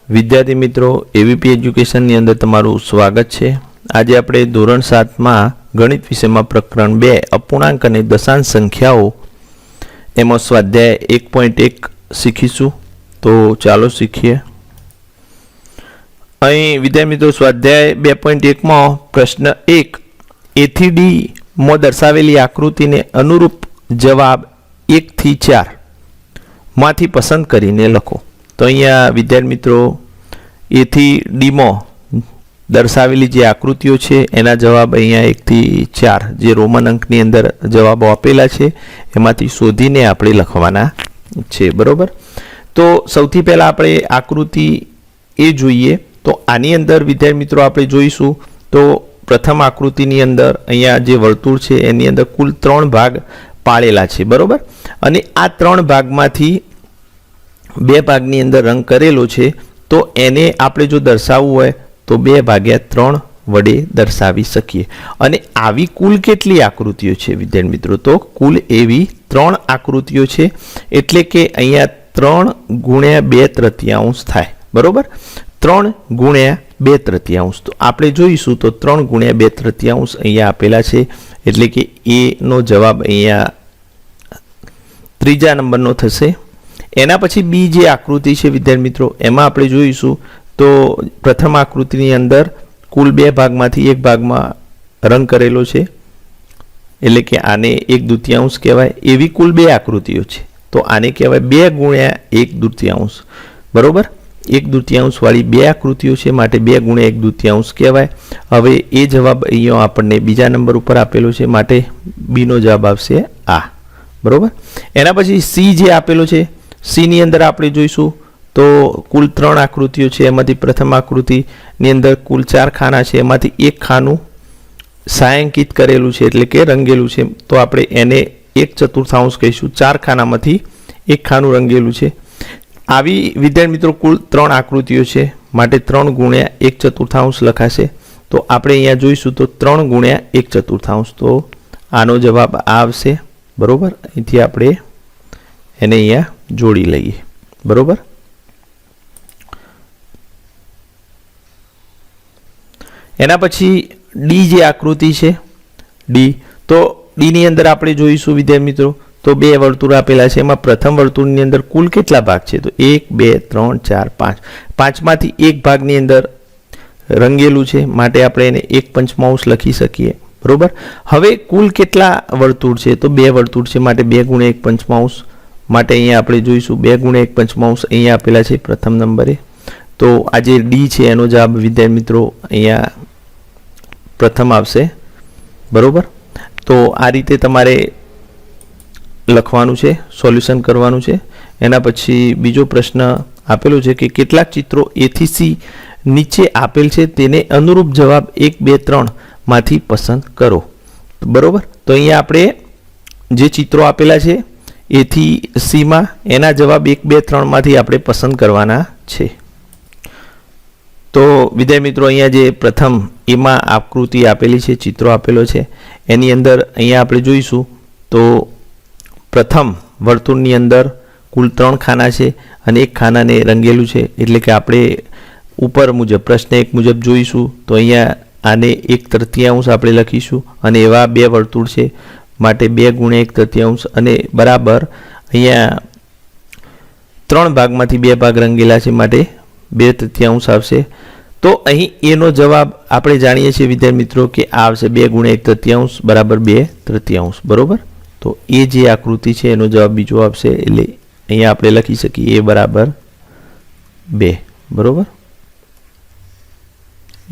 વિદ્યાર્થી મિત્રો એવીપી એજ્યુકેશનની અંદર તમારું સ્વાગત છે। આજે આપણે ધોરણ 7 માં ગણિત વિષયમાં પ્રકરણ 2 અપૂર્ણાંક અને દશાંશ સંખ્યાઓ એમાં સ્વાધ્યાય 1.1 શીખીશું। તો ચાલો શીખીએ। અહીં વિદ્યાર્થી મિત્રો સ્વાધ્યાય 2.1 માં પ્રશ્ન 1 A થી D માં દર્શાવેલી આકૃતિને અનુરૂપ જવાબ 1 થી 4 માંથી પસંદ કરીને લખો। तो अहींया विद्यार्थी मित्रों ए थी डी में दर्शावेली जे आकृतिओ छे एना जवाब अहींया 1 થી 4 जे रोमन अंकनी अंदर जवाबो आपेला छे एमांथी शोधीने आपणे लखवाना छे। बरोबर। तो सौथी पहेला आपणे आकृति ए जोईए। तो आनी अंदर विद्यार्थी मित्रों आपणे जोईशुं तो प्रथम आकृतिनी अंदर अहींया जे वर्तुळ छे एनी अंदर कुल 3 भाग पाडेला छे। बरोबर। अने आ 3 भागमांथी बे भागनी अंदर रंग करेलो छे तो एने आपणे जो दर्शावવું હોય तो 2/3 वडे दर्शावी શકીએ। અને આવી કુલ કેટલી આકૃતિઓ છે વિદ્યાર્થી મિત્રો? તો કુલ એવી 3 આકૃતિઓ છે એટલે કે અહીંયા 3 ગુણ્યા 2/3 થાય। બરોબર। 3 ગુણ્યા 2/3 તો આપણે જોઈશું તો 3 ગુણ્યા 2/3 અહીંયા આપેલા છે એટલે કે એ નો જવાબ અહીંયા ત્રીજા નંબરનો થશે। एना पछी बी जे आकृति है विद्यार्थी मित्रों एमां आपणे जोईशुं तो प्रथम आकृतिनी अंदर कुल 2 भागमांथी 1 भागमां रंग करेलो छे एटले के आने 1/2 कहेवाय। एवी कुल 2 आकृतिओ छे तो आने कहेवाय 2 गुण्या 1/2। बरोबर। 1/2 वाली 2 आकृतिओ छे माटे 2 गुण्या 1/2 कहेवाय। हवे ए जवाब अहींया आपणे बीजा नंबर पर आपेलो छे माटे बी नो जवाब आवशे आ। बरोबर। एना पछी सी जे आपेलो छे सी नी अंदर आपणे जोईशुं तो कुल 3 आकृतिओ छे एमांथी प्रथम आकृति नी अंदर कुल 4 खाना छे एमांथी एक खानु छायांकित करेलुं छे एटले के रंगेलुं छे तो आपणे एने 1/4 कहीशुं। 4 खानामांथी एक खानु रंगेलुं छे। आवी विद्यार्थी मित्रों कुल 3 आकृतिओ छे माटे 3 गुण्या 1/4 लखाशे। तो आपणे अहींया जोईशुं तो 3 गुण्या 1/4 तो आनो जवाब आ आवशे। बरोबर। अहींथी आपणे एने अहींया जोड़ी लईए। बरोबर। एना पछी डी जे आकृति है डी तो डी नी अंदर आपणे जोईशुं विद्यार्थी मित्रों तो 2 वर्तुळ आपेला छे। एमां प्रथम वर्तुळनी अंदर कुल केटला भाग छे तो 1 2 3 4 5 5मांथी एक भागनी अंदर रंगेलुं छे माटे आपणे एने 1/5 लखी सकीए। बरोबर। हवे कुल केटला वर्तुळ छे तो 2 वर्तुळ छे माटे 2 गुण્યા 1/5 माटे अहींया आपणे जोईशुं 2 गुण્યા 1/5 अहींया आपेला छे प्रथम नंबरे। तो आ जे डी छे एनो जवाब विद्यार्थी मित्रों अहींया प्रथम आवशे। बरोबर। तो आ रीते तमारे लखवानुं छे सोल्यूशन करवानुं छे। एना पछी बीजो प्रश्न आपेलो छे कि केटलाक चित्रों ए थी सी नीचे आपेल छे तेने अनुरूप जवाब 1 2 3 मांथी पसंद करो। बरोबर। तो अहींया आपणे जे चित्रों आपेला छे ए थी सी में एना जवाब 1 2 3 मांथी आपणे पसंद करवाना छे। तो विद्यार्थी मित्रों अहींया जे प्रथम ए में आकृति आपेली छे चित्रों आपेलो छे एनी अंदर अहींया आपणे जोईशुं तो प्रथम वर्तुळनी अंदर कुल 3 खाना छे अने एक खानाने रंगेलुं छे एटले के आपणे ऊपर मुजब प्रश्न 1 मुजब जोईशुं तो अहींया आने 1/3 आपणे लखीशुं अने एवा 2 वर्तुळ छे माटे 2 गुण્યા 1/3 अने बराबर अहींया 3 भागमांथी 2 भाग रंगेला छे माटे 2/3 आवशे। तो अहीं एनो जवाब आपणे जाणीए छीए विद्यार्थी मित्रों के आवशे 2 गुण્યા 1/3 बराबर 2/3। बरोबर। तो ए जे आकृति छे एनो जवाब बीजो आवशे एटले अहींया आपणे लखी सकीए ए बराबर 2। बरोबर।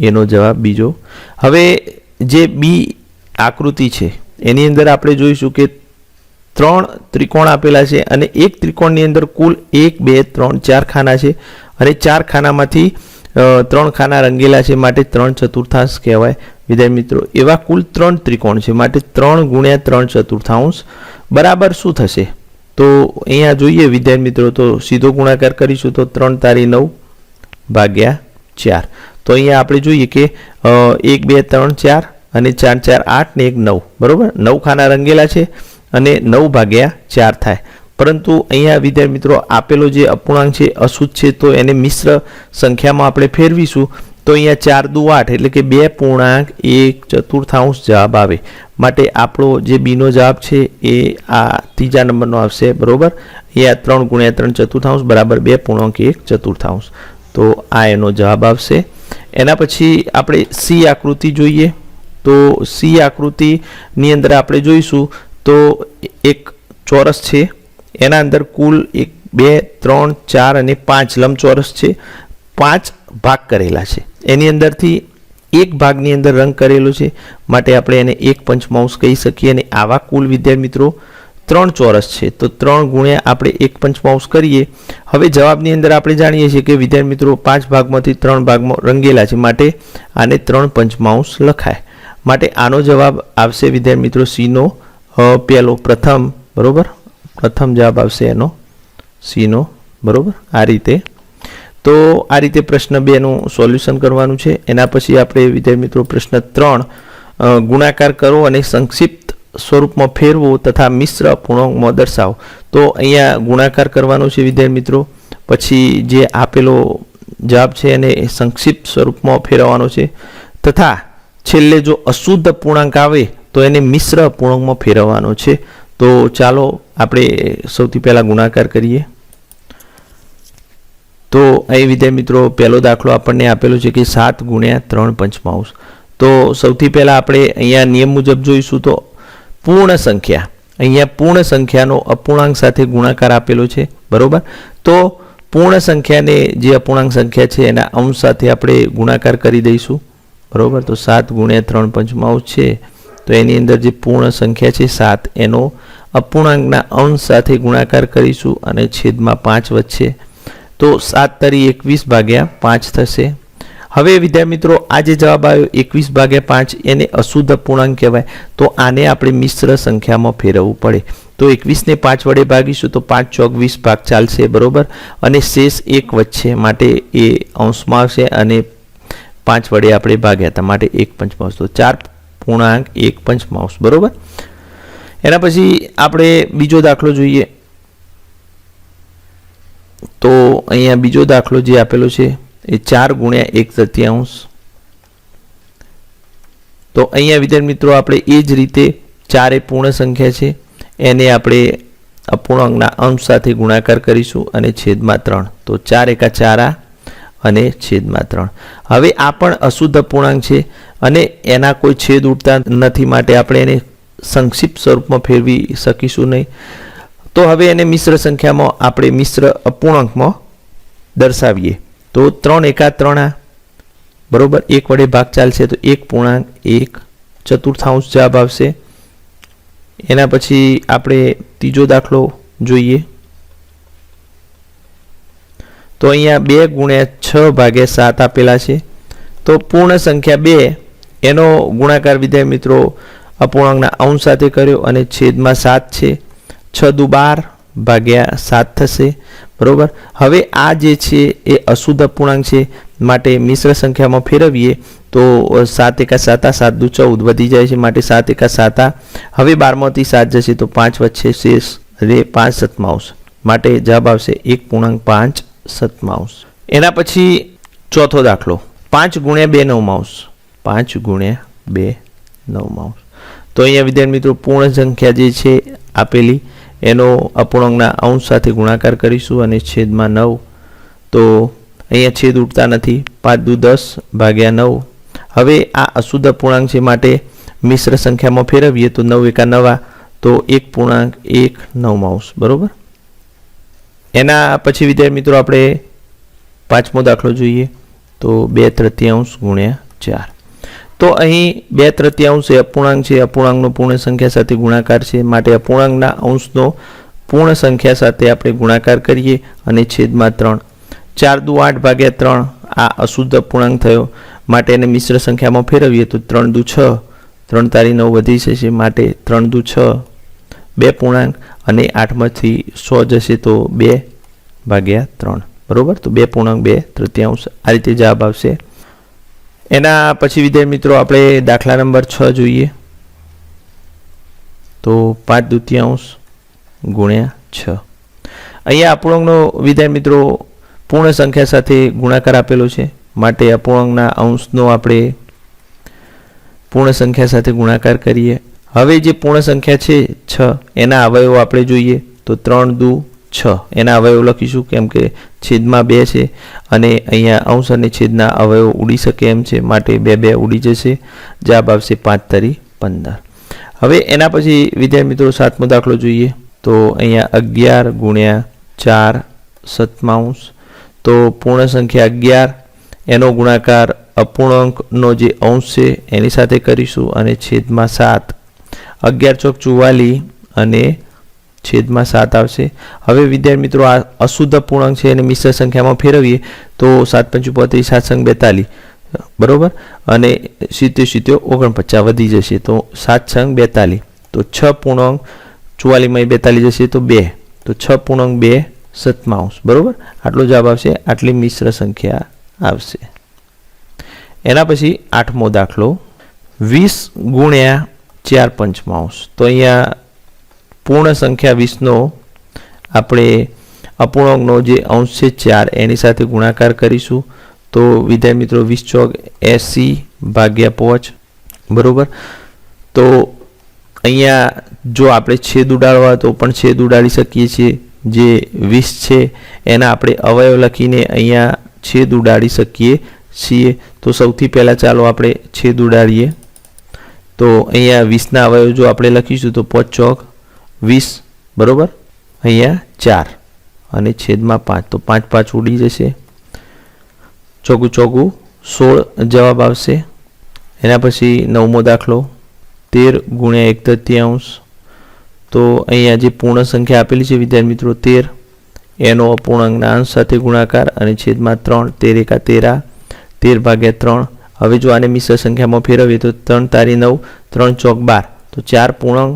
एनो जवाब बीजो। हवे जे बी आकृति छे एनी अंदर आपणे जोईशुं के 3 त्रिकोण आपेला छे अने एक त्रिकोणनी अंदर कुल 1 2 3 4 खाना छे अने 4 खानामांथी 3 खाना रंगेला छे माटे 3/4 कहेवाय। विद्यार्थी मित्रों एवा कुल 3 त्रिकोण छे माटे 3 गुण્યા 3/4 बराबर शुं थशे? तो अहींया जोईए विद्यार्थी मित्रों तो सीधो गुणाकार करीशुं तो 3 तारी 9 भाग्या 4। तो अहींया आपणे जोईए के 1 2 3 4 અને 4 4 8 ને 1 9। बरोबर। 9 खाना रंगेला छे અને 9/4 थाय પરંતુ અહીંયા વિદ્યાર્થી મિત્રો આપેલો જે અપૂર્ણાંક છે અશુદ્ધ છે, તો એને મિશ્ર સંખ્યામાં આપણે ફેરવીશું તો અહીંયા 4 દુ 8 એટલે કે 2.1/4 જવાબ આવે. માટે આપણો જે બીનો જવાબ છે એ આ ત્રીજા નંબરનો આવશે. બરોબર, અહીંયા 3 × 3/4 બરાબર 2.1/4. તો આ એનો જવાબ આવશે. એના પછી આપણે સી આકૃતિ જોઈએ. તો સી આકૃતિની અંદર આપણે જોઈશું તો એક ચોરસ છે, એના અંદર કુલ 1 2 3 4 અને 5 લંબચોરસ છે. 5 ભાગ કરેલા છે, એની અંદરથી એક ભાગની અંદર રંગ કરેલો છે, માટે આપણે એને 1 પંચમાંશ કહી શકીએ. અને આવા કુલ વિદ્યાર્થી મિત્રો 3 ચોરસ છે, તો 3 ગુણ્યા આપણે 1 પંચમાંશ કરીએ. હવે જવાબની અંદર આપણે જાણીએ છીએ કે વિદ્યાર્થી મિત્રો 5 ભાગમાંથી 3 ભાગમાં રંગેલા છે, માટે આને 3 પંચમાંશ લખાય. માટે આનો જવાબ આવશે વિદ્યાર્થી મિત્રો સીનો પહેલો પ્રથમ. બરોબર, પ્રથમ જવાબ આવશે એનો સીનો. બરોબર, આ રીતે. તો આ રીતે પ્રશ્ન 2 નું સોલ્યુશન કરવાનું છે. એના પછી આપણે વિદ્યાર્થી મિત્રો પ્રશ્ન 3 ગુણાકાર કરો અને સંક્ષિપ્ત સ્વરૂપમાં ફેરવો તથા મિશ્ર અપૂર્ણાંકમાં દર્શાવો. તો અહીંયા ગુણાકાર કરવાનો છે વિદ્યાર્થી મિત્રો, પછી જે આપેલો જવાબ છે એને સંક્ષિપ્ત સ્વરૂપમાં ફેરવવાનો છે, તથા છેલ્લે જો અશુદ્ધ અપૂર્ણાંક આવે તો એને મિશ્ર અપૂર્ણાંકમાં ફેરવવાનો છે. તો ચાલો આપણે સૌથી પહેલાં ગુણાકાર કરીએ. તો અહીં વિદ્યાર્થી મિત્રો પહેલો દાખલો આપણને આપેલો છે કે 7 × 3 પંચમાંશ. તો સૌથી પહેલાં આપણે અહીંયા નિયમ મુજબ જોઈશું તો પૂર્ણ સંખ્યા, અહીંયા પૂર્ણ સંખ્યાનો અપૂર્ણાંક સાથે ગુણાકાર આપેલો છે. બરોબર, તો પૂર્ણ સંખ્યાને જે અપૂર્ણાંક સંખ્યા છે એના અંશ સાથે આપણે ગુણાકાર કરી દઈશું. બરોબર, તો 7 × 3 પંચમાંશ છે, તો એની અંદર જે પૂર્ણ સંખ્યા છે 7 એનો અપૂર્ણાંકના અંશ સાથે ગુણાકાર કરીશું અને છેદમાં 5 વચ્ચે. તો 7 × 21/5 થશે. હવે વિદ્યાર્થી મિત્રો આ જે જવાબ આવ્યો 21/5 એને અશુદ્ધ અપૂર્ણાંક કહેવાય. તો આને આપણે મિશ્ર સંખ્યામાં ફેરવવું પડે. તો 21 ને 5 વડે ભાગીશું તો 5 × 4 = 20 ભાગ ચાલશે. બરોબર, અને શેષ 1 વચ્ચે, માટે એ અંશમાં આવશે અને 5 વડે આપણે ભાગ્યા હતા, માટે 1 પંચમાંશ. તો 4.1 પંચમાંશ. બરોબર, એના પછી આપણે બીજો દાખલો જોઈએ. તો અહીંયા બીજો દાખલો જે આપેલો છે એ 4 × 1/3. તો અહીંયા વિદ્યાર્થી મિત્રો આપણે એ જ રીતે 4 એ પૂર્ણ સંખ્યા છે, એને આપણે અપૂર્ણાંકના અંશ સાથે ગુણાકાર કરીશું અને છેદમાં 3. તો 4 × 4 અને છેદમાં 3. હવે આ પણ અશુદ્ધ અપૂર્ણાંક છે અને એના કોઈ છેદ ઉડતા નથી, માટે આપણે એને સંક્ષિપ્ત સ્વરૂપમાં ફેરવી શકીશું નહીં. તો હવે એને મિશ્ર સંખ્યામાં આપણે મિશ્ર અપૂર્ણાંકમાં દર્શાવીએ. તો 3 × 3 બરોબર, 1 વડે ભાગ ચાલશે તો 1.1/4 જવાબ આવશે. એના પછી આપણે ત્રીજો દાખલો જોઈએ. તો અહીંયા 2 × 6/7 આપેલા છે. તો પૂર્ણ સંખ્યા 2 એનો ગુણાકાર વિદ્યાર્થી મિત્રો અપૂર્ણાંકના અંશ સાથે કર્યો અને છેદમાં 7 છે. 6 દુ 12/7 થશે. બરોબર, હવે આ જે છે એ અશુદ્ધ અપૂર્ણાંક છે, માટે મિશ્ર સંખ્યામાં ફેરવીએ તો 7 × 7 7 દુ 14 વધી જાય છે, માટે 7 × 7. હવે 12માંથી 7 જશે તો 5 વચ્ચે શેષ એટલે 5/7, માટે જવાબ આવશે 1.5/7. એના પછી ચોથો દાખલો 5 × 2/9. 5 × 2/9. તો અહીંયા વિદ્યાર્થી મિત્રો પૂર્ણ સંખ્યા જે છે આપેલી એનો અપૂર્ણાંકના અંશ સાથે ગુણાકાર કરીશું અને છેદમાં 9. તો અહીંયા છેદ ઉડતા નથી, 5 દુ 10/9. હવે આ અશુદ્ધ અપૂર્ણાંક છે, માટે મિશ્ર સંખ્યામાં ફેરવીએ તો 9 × 9 તો 1.19. બરોબર, એના પછી વિદ્યાર્થી મિત્રો આપણે પાંચમો દાખલો જોઈએ. તો 2/3 × 4. તો અહીં 2/3 એ અપૂર્ણાંક છે, અપૂર્ણાંકનો પૂર્ણ સંખ્યા સાથે ગુણાકાર છે, માટે અપૂર્ણાંકના અંશનો પૂર્ણ સંખ્યા સાથે આપણે ગુણાકાર કરીએ અને છેદમાં 3. 4 દુ 8/3 આ અશુદ્ધ અપૂર્ણાંક થયો, માટે એને મિશ્ર સંખ્યામાં ફેરવીએ તો 3 દુ 6, 3 × 9 વધી જશે, માટે 3 દુ 6 2 પૂર્ણાંક અને 8માંથી 100 જશે તો 2/3. બરોબર, તો 2.2/3 આ રીતે જવાબ આવશે. એના પછી વિદ્યાર્થી મિત્રો આપણે દાખલા નંબર 6 જોઈએ. તો 5/2 × 6. અહીંયા અપૂર્ણાંકનો વિદ્યાર્થી મિત્રો પૂર્ણ સંખ્યા સાથે ગુણાકાર આપેલો છે, માટે અપૂર્ણાંકના અંશનો આપણે પૂર્ણ સંખ્યા સાથે ગુણાકાર કરીએ. હવે જે પૂર્ણ સંખ્યા છે 6 એના અવયવો આપણે જોઈએ તો 3 દુ 6 એના અવયવો લખીશું, કેમ કે છેદમાં 2 છે અને અહીંયા અંશ અને છેદના અવયવો ઉડી શકે એમ છે, માટે 2 2 ઉડી જશે. જવાબ આવશે 5 તરી 15. હવે એના પછી વિદ્યાર્થી મિત્રો 7મો દાખલો જોઈએ તો અહીંયા 11 ગુણ્યા 4 સત્તાંશ. તો પૂર્ણ સંખ્યા 11 એનો ગુણાકાર અપૂર્ણાંકનો જે અંશ છે એની સાથે કરીશું અને છેદમાં 7. 11 ચોક 44 અને છેદમાં 7 આવશે. હવે વિદ્યાર્થી મિત્રો આ અશુદ્ધ અપૂર્ણાંક છે અને મિશ્ર સંખ્યામાં ફેરવીએ તો 7 5 35 7 સંગ 42 બરોબર, અને 70 70 49 વધી જશે તો 7 સંગ 42. તો 6 પૂર્ણાંક 44 માં 42 જશે તો 2, તો 6 પૂર્ણાંક 2 સત્તાંશ બરોબર. આટલો જવાબ આવશે, આટલી મિશ્ર સંખ્યા આવશે. એના પછી 8મો દાખલો 20 ગુણ્યા 4 પંચમાંશ. તો અહીંયા પૂર્ણ સંખ્યા 20નો આપણે અપૂર્ણાંકનો જે અંશ છે 4 એની સાથે ગુણાકાર કરીશું. તો વિદ્યાર્થી મિત્રો 20 ચોક 80 ભાગ્યા 5 બરોબર. તો અહીંયા જો આપણે છેદ ઉડાડવા તો પણ છેદ ઉડાડી શકીએ છીએ. જે 20 છે એના આપણે અવયવ લખીને અહીંયા છેદ ઉડાડી શકીએ છીએ. તો સૌથી પહેલાં ચાલો આપણે છેદ ઉડાડીએ. તો અહીંયા 20ના અવયવ જો આપણે લખીશું તો 5 ચોક 20 બરોબર, અહીંયા 4 અને છેદમાં 5, તો 5 5 ઉડી જશે. ચોગું ચોગું 16 જવાબ આવશે. એના પછી 9મો દાખલો 13 ગુણ્યા 1/3. તો અહીંયા જે પૂર્ણ સંખ્યા આપેલી છે વિદ્યાર્થી મિત્રો 13 એનો અપૂર્ણાંકના અંશ સાથે ગુણાકાર અને છેદમાં 3. 13 એકા 13, 13 ભાગ્યા 3. હવે જો આને મિશ્ર સંખ્યામાં ફેરવીએ તો 3 તારી 9, 3 ચોક 12, તો 4 પૂર્ણાંક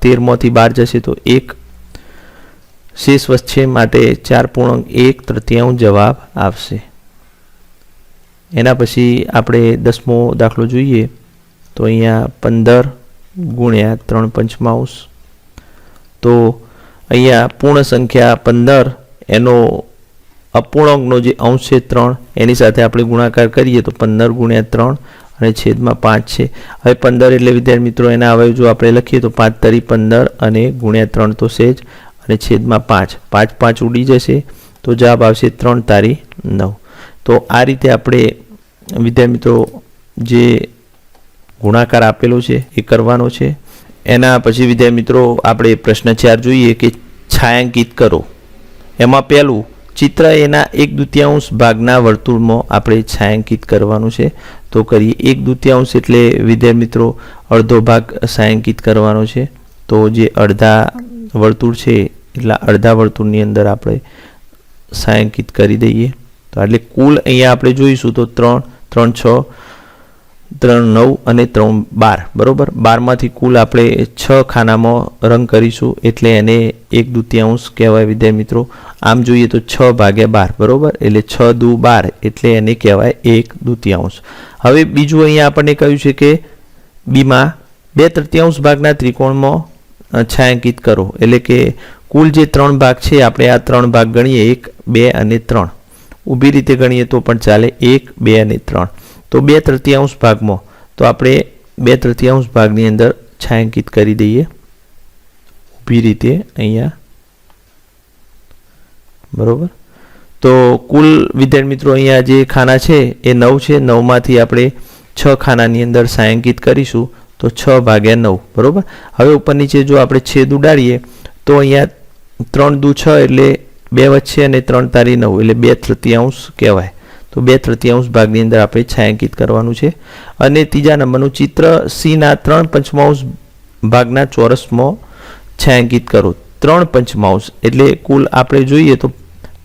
13 માંથી 12 જશે તો 1 શેષ વધશે, માટે 4 પૂર્ણાંક 1/3 જવાબ આવશે. એના પછી આપણે 10મો દાખલો જોઈએ તો અહીંયા 15 ગુણ્યા 3 પંચમાંશ. તો અહીંયા પૂર્ણ સંખ્યા 15 એનો અપૂર્ણાંકનો જે અંશ છે 3 એની સાથે આપણે ગુણાકાર કરીએ તો 15 ગુણ્યા 3 અને છેદમાં 5 છે. હવે 15 એટલે વિદ્યાર્થી મિત્રો એના અવયવ જો આપણે લખીએ તો 5 તરી 15 અને ગુણ્યા 3 તો સેજ અને છેદમાં 5, 5 5 ઉડી જશે તો જવાબ આવશે 3 તારી 9. તો આ રીતે આપણે વિદ્યાર્થી મિત્રો જે ગુણાકાર આપેલો છે એ કરવાનો છે. એના પછી વિદ્યાર્થી મિત્રો આપણે પ્રશ્ન 4 જોઈએ કે છાयांकित કરો. એમાં પહેલું ચિત્ર એના 1/2 ભાગના વર્તુળમાં આપણે છાयांकित કરવાનું છે. તો કરીએ. 1/2 એટલે વિદ્યાર્થી મિત્રો અડધો ભાગ છાयांकित કરવાનો છે. તો જે અડધા વર્તુળ છે એટલા અડધા વર્તુળની અંદર આપણે છાयांकित કરી દઈએ. તો એટલે કુલ અહીંયા આપણે જોઈશું તો 3 3 6 3 9 અને 3 12 બરોબર. 12 માંથી કુલ આપણે 6 ખાનામાં રંગ કરીશું એટલે એને 1/2 કહેવાય વિદ્યાર્થી મિત્રો. આમ જોઈએ તો 6 ભાગ્યા 12 બરોબર, એટલે 6 દુ 12 એટલે એને કહેવાય 1/2. હવે બીજું અહીંયા આપણને કહ્યું છે કે બીમાં 2/3 ભાગના ત્રિકોણમાં છાयांकित કરો. એટલે કે કુલ જે 3 ભાગ છે આપણે આ 3 ભાગ ગણીએ 1 2 અને 3. ઊભી રીતે ગણીએ તો પણ ચાલે 1 2 અને 3. તો 2/3 ભાગમાં તો આપણે 2/3 ભાગની અંદર છાयांकित કરી દઈએ ઊભી રીતે અહીંયા બરોબર. તો કુલ વિદ્યાર્થી મિત્રો અહીંયા જે ખાના છે એ 9 છે. 9 માંથી આપણે 6 ખાનાની અંદર છાयांकित કરીશું તો 6 ભાગ્યા 9 બરોબર. હવે ઉપર નીચે જો આપણે છેદ ઉડાડીએ તો અહીંયા 3 દુ 6 એટલે 2 વચ્ચે અને 3 તારી 9 એટલે 2/3 કહેવાય. તો 2/3 ભાગની અંદર આપણે છાयांकित કરવાનું છે. અને ત્રીજા નંબરનું ચિત્ર સી ના 3/5 ભાગના ચોરસમાં છાयांकित કરો. 3/5 એટલે કુલ આપણે જોઈએ તો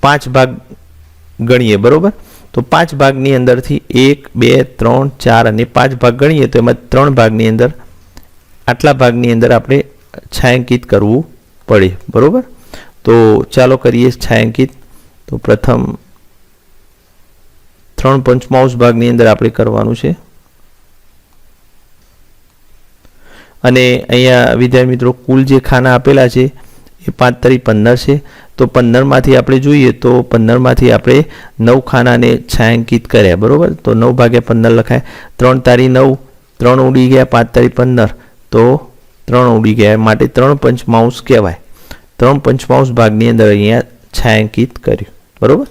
5 ભાગ ગણીએ બરોબર. તો 5 ભાગની અંદરથી 1 2 3 4 અને 5 ભાગ ગણીએ તો એમાં 3 ભાગની અંદર આટલા ભાગની અંદર આપણે છાयांकित કરવું પડે બરોબર. તો ચાલો કરીએ છાयांकित. તો પ્રથમ 3/5 ભાગની અંદર આપણે કરવાનું છે. અને અહીંયા વિદ્યાર્થી મિત્રો કુલ જે ખાના આપેલા છે એ 5 તરી 15 છે. તો 15માંથી આપણે જોઈએ તો 15માંથી આપણે 9 ખાનાને છાંયાંકિત કર્યા, બરાબર. તો 9 ભાગ્યા 15 લખાય. 3 તારી 9, 3 ઉડી ગયા, 5 તારી 15, તો 3 ઉડી ગયા, માટે 3 પંચમાંશ કહેવાય. 3 પંચમાંશ ભાગની અંદર અહીંયા છાંયાંકિત કર્યું, બરાબર.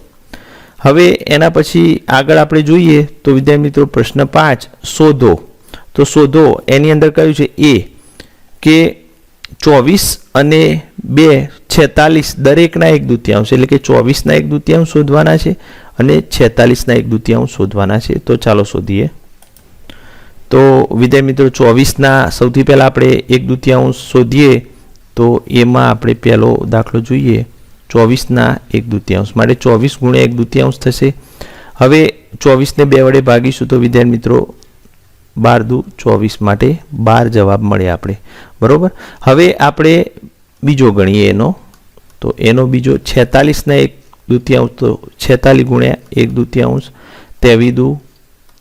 હવે એના પછી આગળ આપણે જોઈએ તો વિદ્યાર્થી મિત્રો પ્રશ્ન 5 શોધો. તો શોધો એની અંદર કહ્યું છે એ કે 24 અને 2 46 દરેકના 1/2, એટલે કે 24ના 1/2 શોધવાના છે અને 46ના 1/2 શોધવાના છે. તો ચાલો શોધીએ. તો વિદ્યાર્થી મિત્રો 24ના સૌથી પહેલા આપણે 1/2 શોધીએ. તો એમાં આપણે પહેલો દાખલો જોઈએ. 24ના 1/2 માટે 24 ગુણ્યા 1/2 થશે. હવે 24ને 2 વડે ભાગીશું તો વિદ્યાર્થી મિત્રો 12 દુ 24 માટે 12 જવાબ મળે આપણે, બરોબર. હવે આપણે બીજો ગણીએ એનો. તો એનો બીજો 46ના 1/2, તો 46 ગુણ્યા 1/2, 23 દુ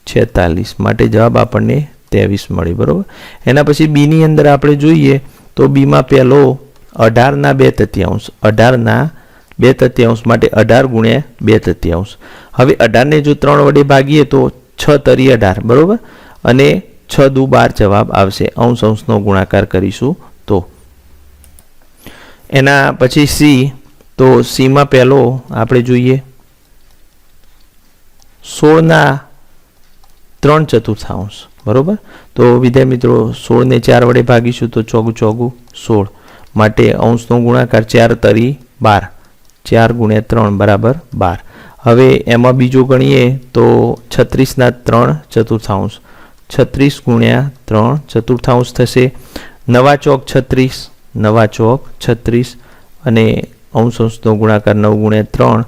46 માટે જવાબ આપણને 23 મળે, બરોબર. એના પછી બીની અંદર આપણે જોઈએ તો બીમાં પહેલો 18ના 2/3, 18ના 2/3 માટે 18 ગુણ્યા 2/3. હવે 18ને જો 3 વડે ભાગીએ તો 6 તરી 18, બરોબર, અને 6 દુ 12 જવાબ આવશે. અંશનો ગુણાકાર કરીશું તો. એના પછી સી. તો સીમાં પહેલો આપણે જોઈએ 16ના 3/4, બરોબર. તો વિદ્યાર્થી મિત્રો 16ને 4 વડે ભાગીશું તો 4 ચોગું 16 માટે અંશનો ગુણાકાર 4 તરી 12, 4 ગુણ્યા 3 બરાબર 12. હવે એમાં બીજો ગણીએ તો 36ના 3/4, 36 ગુણ્યા 3/4 થશે. નવા ચોક 36, નવા ચોક 36 અને અંશનો ગુણાકાર 9 ગુણ્યા 3,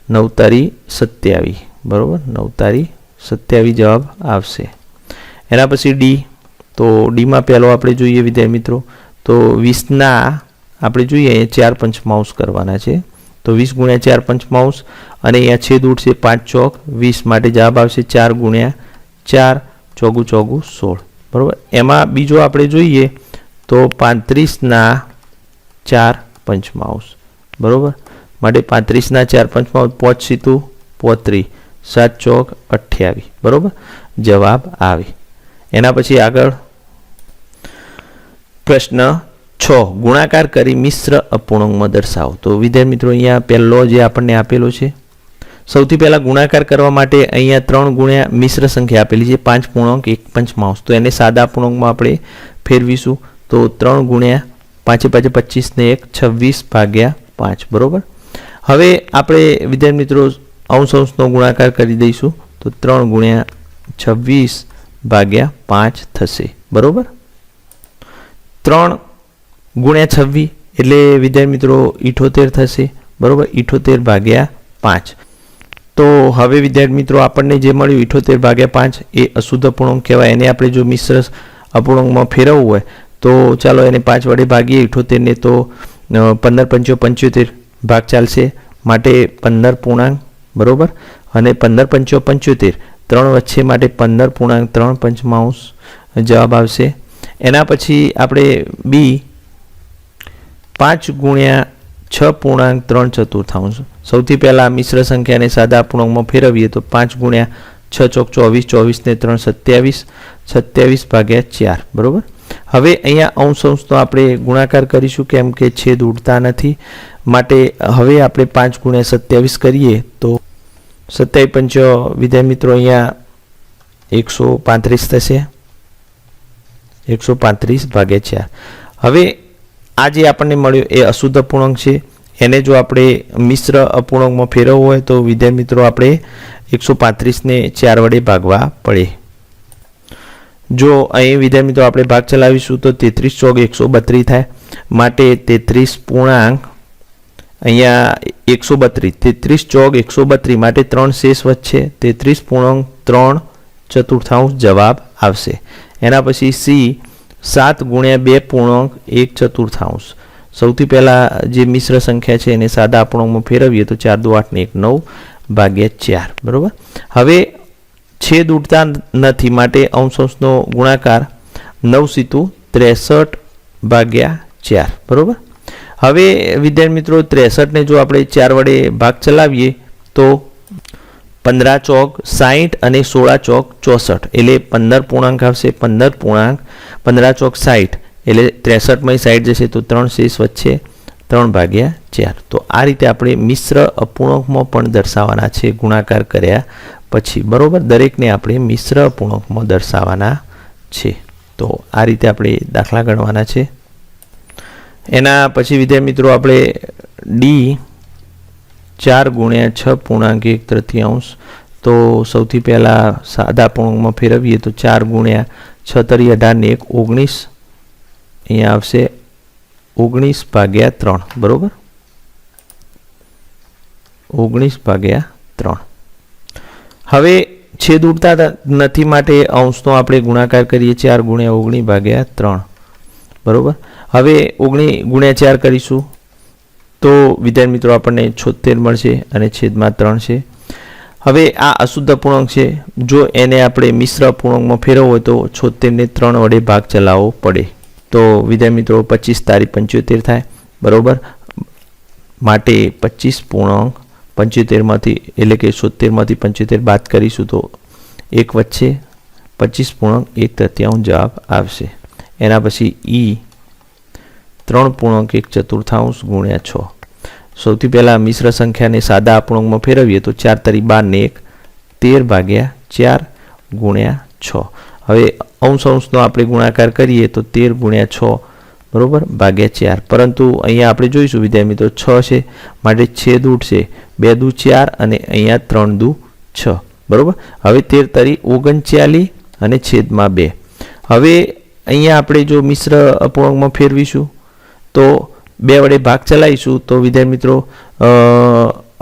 9 તારી 27, બરોબર. 9 તારી 27 જવાબ આવશે. એના પછી ડી. તો ડીમાં પહેલો આપણે જોઈએ વિદ્યાર્થી મિત્રો તો 20ના આપણે જોઈએ 4 પંચમાંશ કરવાના છે. તો 20 ગુણ્યા 4 પંચમાંશ અને અહીંયા છેદ ઉડશે 5 ચોક 20 માટે જવાબ આવશે 4 ગુણ્યા 4, ચોગું ચોગું 16, બરોબર. એમાં બીજો આપણે જોઈએ તો 35ના 4 પંચમાંશ, બરોબર, માટે 35ના 4 પંચમાંશ 5 સીતું 35, 7 ચોક 28, બરોબર, જવાબ આવે. એના પછી આગળ પ્રશ્ન 6 ગુણાકાર કરી મિશ્ર અપૂર્ણાંકમાં દર્શાવો. તો વિદ્યાર્થી મિત્રો અહીંયા પહેલો જે આપણને આપેલો છે, સૌથી પહેલા ગુણાકાર કરવા માટે અહીંયા 3 ગુણ્યા મિશ્ર સંખ્યા આપેલી છે 5.1 તો એને સાદા અપૂર્ણાંકમાં આપણે ફેરવીશું. તો 3 ગુણ્યા 5 × 5 25 ને 1 26 ભાગ્યા 5, બરોબર. હવે આપણે વિદ્યાર્થી મિત્રો અંશનો ગુણાકાર કરી દઈશું તો 3 ગુણ્યા 26 ભાગ્યા 5 થશે, બરોબર. 3 ગુણ્યા 26 એટલે વિદ્યાર્થી મિત્રો 78 થશે, બરોબર. 78 ભાગ્યા 5. તો હવે વિદ્યાર્થી મિત્રો આપણને જે મળ્યું 78 ભાગ્યા 5 એ અશુદ્ધ અપૂર્ણાંક કહેવાય. એને આપણે જો મિશ્ર અપૂર્ણાંકમાં ફેરવવું હોય તો ચાલો એને 5 વડે ભાગીએ 78ને તો 15 × 5 = 75 ભાગ ચાલશે, માટે 15 પૂર્ણાંક, બરોબર. અને 15 × 5 = 75, 3 વચ્ચે માટે 15.3 પંચમાંશ જવાબ આવશે. એના પછી આપણે બી 5 ગુણ્યા 6.3 સૌથી પહેલા મિશ્ર સંખ્યાને સાદા અપૂર્ણાંકમાં ફેરવીએ તો 5 ગુણ્યા 6 ચોક 24, 24 ને 3 27, 27 ભાગ્યા 4, બરોબર. હવે અહીંયા અંશનો આપણે ગુણાકાર કરીશું કેમ કે છેદ ઉડતા નથી, માટે હવે આપણે 5 ગુણ્યા 27 કરીએ તો 27 × 5 વિદ્યાર્થી મિત્રો અહીંયા 135 થશે, 135 ભાગ્યા 4. હવે આ જે આપણને મળ્યું એ અશુદ્ધ અપૂર્ણાંક છે. એને જો આપણે મિશ્ર અપૂર્ણાંકમાં ફેરવવું હોય તો વિદ્યાર્થી મિત્રો આપણે 135ને 4 વડે ભાગવા પડે. જો અહીં વિદ્યાર્થી મિત્રો આપણે ભાગ ચલાવીશું તો 33 ચોક 132 થાય, માટે 33 પૂર્ણાંક અહીંયા 132, 33 ચોક 132 માટે 3 શેષ વચ્ચે 33.3 જવાબ આવશે. એના પછી સી 7 ગુણ્યા 2.1 સૌથી પહેલા જે મિશ્ર સંખ્યા છે એને સાદા અપૂર્ણાંકમાં ફેરવીએ તો 4 દુ 8 ને 1 9 ભાગ્યા 4, બરોબર. હવે છેદ ઉડતા નથી માટે અંશનો ગુણાકાર 9 × 63 ભાગ્યા 4, બરોબર. હવે વિદ્યાર્થી મિત્રો 63 ને જો આપણે 4 વડે ભાગ ચલાવીએ તો 15 ચોક 60 અને 16 ચોક 64 એટલે 15 પૂર્ણાંક આવશે. 15 પૂર્ણાંક 15 ચોક 60 એટલે 63 માં 60 જશે તો 3 શેષ વચ્ચે 3/4. તો આ રીતે આપણે મિશ્ર અપૂર્ણાંકમાં પણ દર્શાવવાના છે ગુણાકાર કર્યા પછી. બરોબર, દરેકને આપણે મિશ્ર અપૂર્ણાંકમાં દર્શાવવાના છે. તો આ રીતે આપણે દાખલા ગણવાના છે. એના પછી વિદ્યાર્થી મિત્રો આપણે ડી 4 × 6 પૂર્ણાંક 1/3. તો સૌથી પહેલાં સાદા પૂર્ણાંકમાં ફેરવીએ તો 4 × 6 તરી 18 ને 1 19. અહીંયા આવશે 19/3. બરોબર, 19/3. હવે છેદ ઉડતા નથી માટે અંશનો આપણે ગુણાકાર કરીએ 4 × 19/3. બરોબર, હવે 19 × 4 કરીશું તો વિદ્યાર્થી મિત્રો આપણને 76 મળશે અને છેદમાં 3 છે. હવે આ અશુદ્ધ અપૂર્ણાંક છે, જો એને આપણે મિશ્ર અપૂર્ણાંકમાં ફેરવવો હોય તો 76 ને 3 વડે ભાગ ચલાવવો પડે. તો વિદ્યાર્થી મિત્રો 25 તારી 75 થાય. બરોબર, માટે 25 પૂર્ણાંક 75માંથી એટલે કે 70માંથી 75 બાદ કરીશું તો 1 વચ્ચે 25 પૂર્ણાંક 1/3 જવાબ આવશે. એના પછી ઈ 3 પૂર્ણાંક 1/4 × 6. સૌથી પહેલાં મિશ્ર સંખ્યાને સાદા અપૂર્ણાંકમાં ફેરવીએ તો 4 તરી 12 ને 1 13/4 × 6. હવે અંશનો આપણે ગુણાકાર કરીએ તો 13 × 6 બરોબર /4. પરંતુ અહીંયા આપણે જોઈશું વિદ્યાર્થી મિત્રો 6 છે માટે છેદ ઉડશે 2 દુ 4 અને અહીંયા 3 દુ 6. બરોબર, હવે 13 તરી 39 અને છેદમાં 2. હવે અહીંયા આપણે જો મિશ્ર અપૂર્ણાંકમાં ફેરવીશું તો 2 વડે ભાગ ચલાવીશું તો વિદ્યાર્થી મિત્રો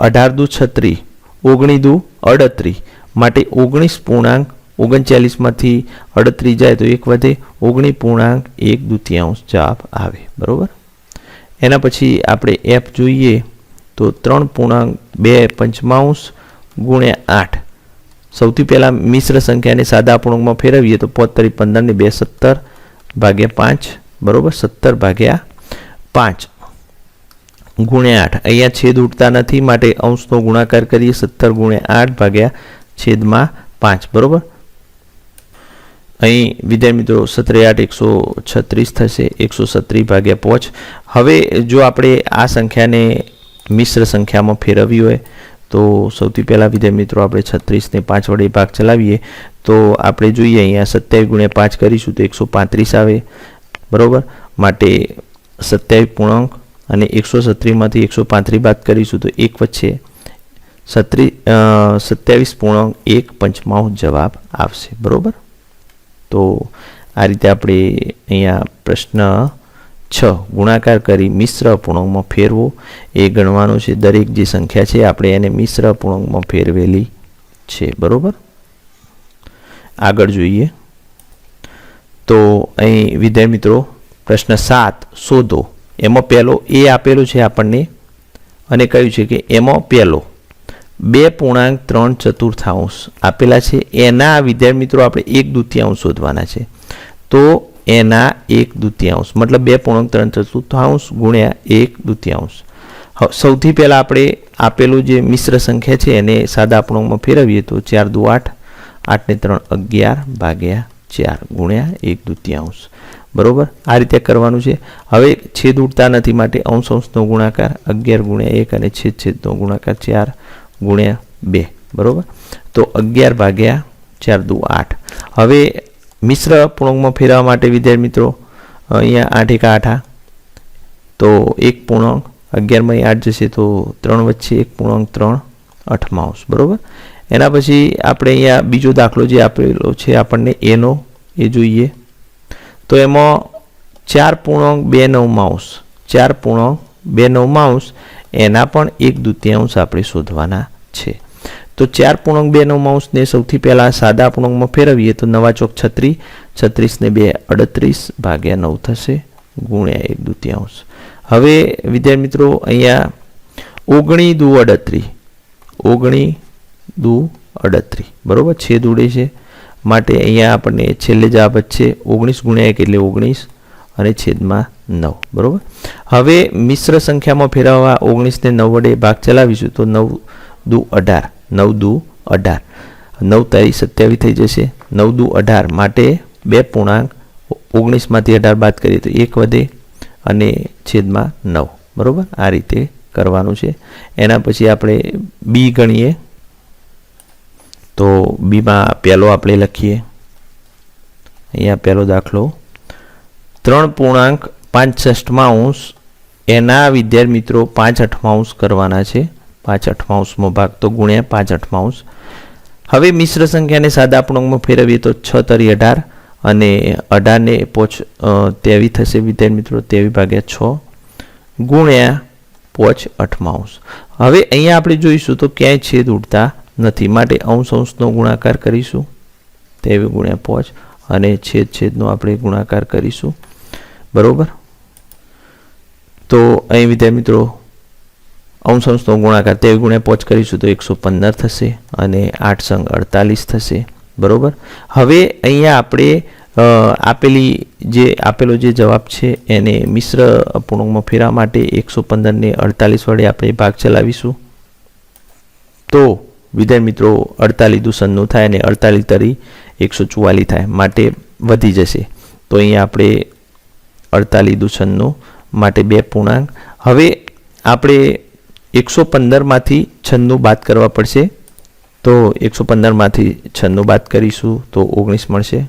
18 દુ 36 19 દુ 38 માટે 19 પૂર્ણાંક 39માંથી 38 જાય તો 1 વધે 19 પૂર્ણાંક 1/2 જવાબ આવે. બરોબર, એના પછી આપણે એફ જોઈએ તો 3 પૂર્ણાંક 2/5 × 8. સૌથી પહેલાં મિશ્ર સંખ્યાને સાદા અપૂર્ણાંકમાં ફેરવીએ તો 5 તરી 15 ને 2 17/5. બરોબર, 17/5 × 8. અહીંયા છેદ ઉડતા નથી માટે અંશનો ગુણાકાર કરીએ 17 × 8/5. બરોબર, અહીં વિદ્યાર્થી મિત્રો 17 8 136 થશે 137/5. હવે જો આપણે આ સંખ્યાને મિશ્ર સંખ્યામાં ફેરવવી હોય તો સૌથી પહેલાં વિદ્યાર્થી મિત્રો આપણે 36 ને 5 વડે ભાગ ચલાવીએ તો આપણે જોઈએ અહીંયા 27 × 5 કરીશું તો 135 આવે. બરોબર, માટે 27 પૂર્ણાંક અને 137માંથી 135 બાદ કરીશું તો 1 વચ્ચે 27 પૂર્ણાંક 1/5 જવાબ આવશે. બરોબર, તો આ રીતે આપણે અહીંયા પ્રશ્ન 6 ગુણાકાર કરી મિશ્ર અપૂર્ણાંકમાં ફેરવો એ ગણવાનો છે. દરેક જે સંખ્યા છે આપણે એને મિશ્ર અપૂર્ણાંકમાં ફેરવેલી છે. બરોબર, આગળ જોઈએ તો અહીં વિદ્યાર્થી મિત્રો પ્રશ્ન 7 શોધો. એમાં પહેલો એ આપેલો છે આપણને અને કહ્યું છે કે એમાં પહેલો 2.3 આપેલા છે. એના વિદ્યાર્થી મિત્રો આપણે 1/2 શોધવાના છે. તો એના 1/2 મતલબ 2.3 × 1/2. સૌથી પહેલાં આપણે આપેલું જે મિશ્ર સંખ્યા છે એને સાદા અપૂર્ણાંકમાં ફેરવીએ તો 4 દુ 8 8 ને 3 11/4 × 1/2. બરોબર, આ રીતે કરવાનું છે. હવે છેદ ઉડતા નથી માટે અંશનો ગુણાકાર 11 × 1 અને છેદનો ગુણાકાર 4 × 2. બરોબર, તો 11/4 દુ 8. હવે મિશ્ર પૂર્ણાંકમાં ફેરવવા માટે વિદ્યાર્થી મિત્રો અહીંયા 8 × 8 તો 1 પૂર્ણાંક 11 8 જશે તો 3 વચ્ચે 1.3 બરોબર. એના પછી આપણે અહીંયા બીજો દાખલો જે આપેલો છે આપણને એનો એ જોઈએ તો એમાં 4.29 4.29 એના પણ 1/2 આપણે શોધવાના છે. તો 4.29 ને સૌથી પહેલાં સાદા અપૂર્ણાંકમાં ફેરવીએ તો 9 ચોક 36 36 ને 2 38/9 થશે × 1/2. હવે વિદ્યાર્થી મિત્રો અહીંયા 19 દુ 38 19 દુ 38 બરોબર છેદ ઉડે છે માટે અહીંયા આપણને છેલ્લે જવાબ જ છે 19 × 1 એટલે 19 અને છેદમાં 9 બરાબર. હવે મિશ્ર સંખ્યામાં ફેરવવા 19 ને 9 વડે ભાગ ચલાવીશું તો 9 દુ 18, 9 દુ 18, 9 તારી 27 થઈ જશે. 9 દુ 18 માટે 2 પૂર્ણાંક 19 માંથી 18 બાદ કરીએ તો 1 વધે અને છેદમાં 9 બરાબર. આ રીતે કરવાનું છે. એના પછી આપણે બી ગણીએ તો બીમાં પહેલો આપણે લખીએ. અહીંયા પહેલો દાખલો 3.5 એના વિદ્યાર્થી મિત્રો 5/8 કરવાના છે. 5/8 ભાગ તો ગુણ્યા 5/8. હવે મિશ્ર સંખ્યાને સાદા પૂર્ણાંકમાં ફેરવીએ તો 6 તરી 18 અને 18 ને 23 થશે વિદ્યાર્થી મિત્રો. 23/6 ગુણ્યા 5/8. હવે અહીંયા આપણે જોઈશું તો ક્યાંય છેદ ઉડતા નથી માટે અંશનો ગુણાકાર કરીશું. 23 ગુણ્યા 5 અને છેદનો આપણે ગુણાકાર કરીશું બરોબર. તો અહીં વિદ્યાર્થી મિત્રો અંશનો ગુણાકાર 23 ગુણ્યા 5 કરીશું તો 115 થશે અને 8 સંગ 48 થશે બરોબર. હવે અહીંયા આપણે આપેલો જે જવાબ છે એને મિશ્ર પૂર્ણાંકમાં ફેરવા માટે 115 ને 48 વડે આપણે ભાગ ચલાવીશું તો વિદ્યાર્થી મિત્રો 48 દુ 96 થાય અને 48 તરી 144 થાય માટે વધી જશે. તો અહીંયા આપણે 48 દુ 96 માટે 2 પૂર્ણાંક. હવે આપણે 115 માંથી 96 બાદ કરવા પડશે તો 115 માંથી 96 બાદ કરીશું તો 19 મળશે.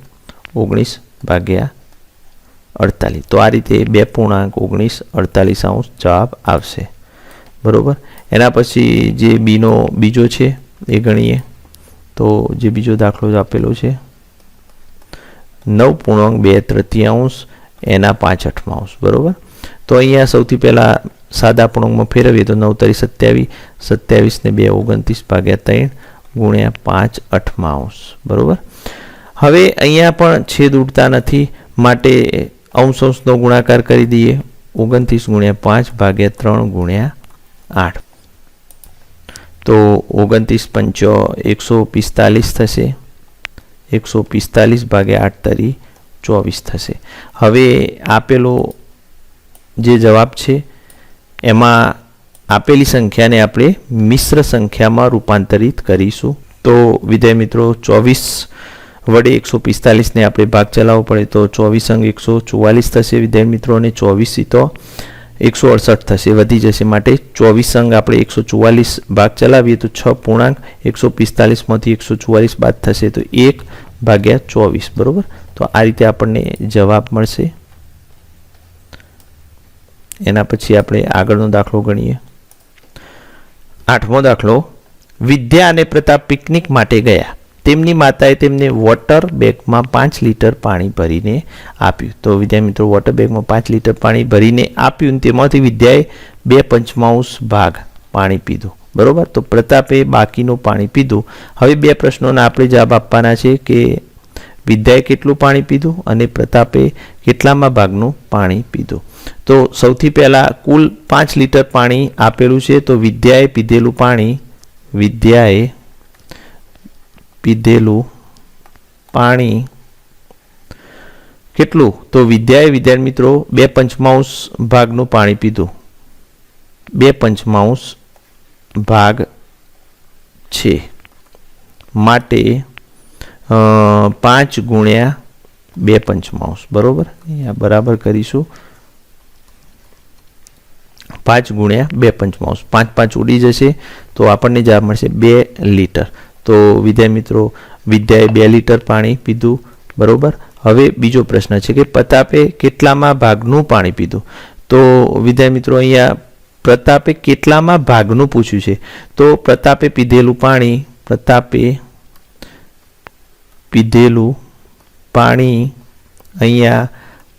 19/48. તો આ રીતે 2 પૂર્ણાંક 19/48 જવાબ આવશે બરોબર. એના પછી જે બીનો બીજો છે એ ગણીએ તો જે બીજો દાખલો આપેલો છે 9.2 એના 5/8 બરોબર. તો અહીંયા સૌથી પહેલા સાદા પૂર્ણાંકમાં ફેરવીએ તો 9 તરી 27, 27 ને 2 29/3 ગુણ્યા 5/8 બરોબર. હવે અહીંયા પણ છેદ ઉડતા નથી માટે અંશનો ગુણાકાર કરી દઈએ. 29 ગુણ્યા 5/3 ગુણ્યા 8 તો 29 145 થશે. 145/8 તરી 24 થશે. હવે આપેલો જે જવાબ છે એમાં આપેલી સંખ્યાને આપણે મિશ્ર સંખ્યામાં રૂપાંતરિત કરીશું. તો વિદ્યાર્થી મિત્રો 24 વડે 145 ને આપણે ભાગ ચલાવવો પડે તો 24 અંક 144 થશે વિદ્યાર્થી મિત્રો અને 24 તો 168 થશે વધી જશે માટે 24 અંક આપણે 144 ભાગ ચલાવીએ તો 6 પૂર્ણાંક 145 માંથી 144 બાદ થશે તો 1/24 બરોબર. તો આ રીતે આપણને જવાબ મળશે. એના પછી આપણે આગળનો દાખલો ગણીએ. 8મો દાખલો વિદ્યા અને પ્રતાપ પિકનિક માટે ગયા. તેમની માતાએ તેમને વોટર બેગમાં 5 લીટર પાણી ભરીને આપ્યું. તો વિદ્યાર્થી મિત્રો વોટર બેગમાં 5 લીટર પાણી ભરીને આપ્યું તેમાંથી વિદ્યાએ 2/5 ભાગ પાણી પીધું બરોબર. તો પ્રતાપે બાકીનું પાણી પીધું. હવે બે પ્રશ્નોના આપણે જવાબ આપવાના છે કે વિદ્યાએ કેટલું પાણી પીધું અને પ્રતાપે કેટલામાં ભાગનું પાણી પીધું. તો સૌથી પહેલા કુલ 5 લીટર પાણી આપેલું છે તો વિદ્યાએ પીધેલું પાણી કેટલું તો વિદ્યાએ વિદ્યાર્થી મિત્રો 2/5 ભાગનું પાણી પીધું. 2/5 ભાગ છે માટે 5 ગુણ્યા 2/5 બરોબર. અહીંયા બરાબર કરીશું. 5 ગુણ્યા 2/5 5 ઉડી જશે તો આપણને જવાબ મળશે 2 લીટર. તો વિદ્યાર્થી મિત્રો વિદ્યાએ 2 લીટર પાણી પીધું બરોબર. હવે બીજો પ્રશ્ન છે કે પ્રતાપે કેટલામાં ભાગનું પાણી પીધું. તો વિદ્યાર્થી મિત્રો અહીંયા પ્રતાપે કેટલામાં ભાગનું પૂછ્યું છે તો પ્રતાપે પીધેલું પાણી અહીંયા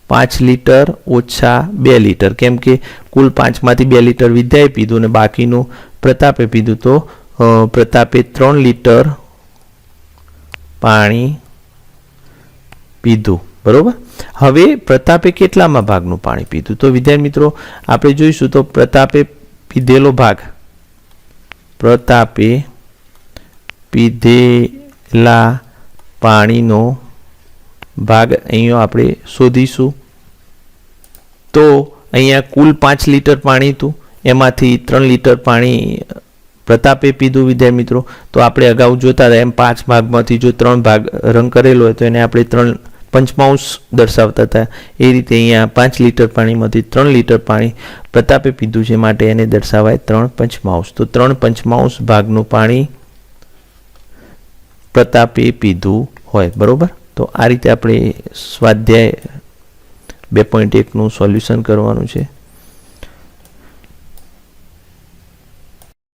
5 લીટર ઓછા 2 લીટર કેમ કે કુલ 5 માંથી 2 લીટર વિદ્યાએ પીધું અને બાકીનું પ્રતાપે પીધું તો પ્રતાપે 3 લીટર પાણી પીધું બરોબર. હવે પ્રતાપે કેટલામાં ભાગનું પાણી પીધું તો વિદ્યાર્થી મિત્રો આપણે જોઈશું તો પ્રતાપે પીધેલા પાણીનો ભાગ અહીંયા આપણે શોધીશું. તો અહીંયા કુલ 5 લીટર પાણી હતું, એમાંથી 3 લીટર પાણી પ્રતાપે પીધું વિદ્યાર્થી મિત્રો. તો આપણે અગાઉ જોતા હતા એમ 5 ભાગમાંથી જો 3 ભાગ રંગ કરેલો હોય તો એને આપણે 3 પંચમાંશ દર્શાવતા હતા. એ રીતે અહીંયા 5 લીટર પાણીમાંથી 3 લીટર પાણી પ્રતાપે પીધું છે, માટે એને દર્શાવાય 3 પંચમાંશ. તો 3 પંચમાંશ ભાગનું પાણી પ્રતાપે પીધું હોય. બરોબર. તો આ રીતે આપણે સ્વાધ્યાય 2.1 નું સોલ્યુશન કરવાનું છે.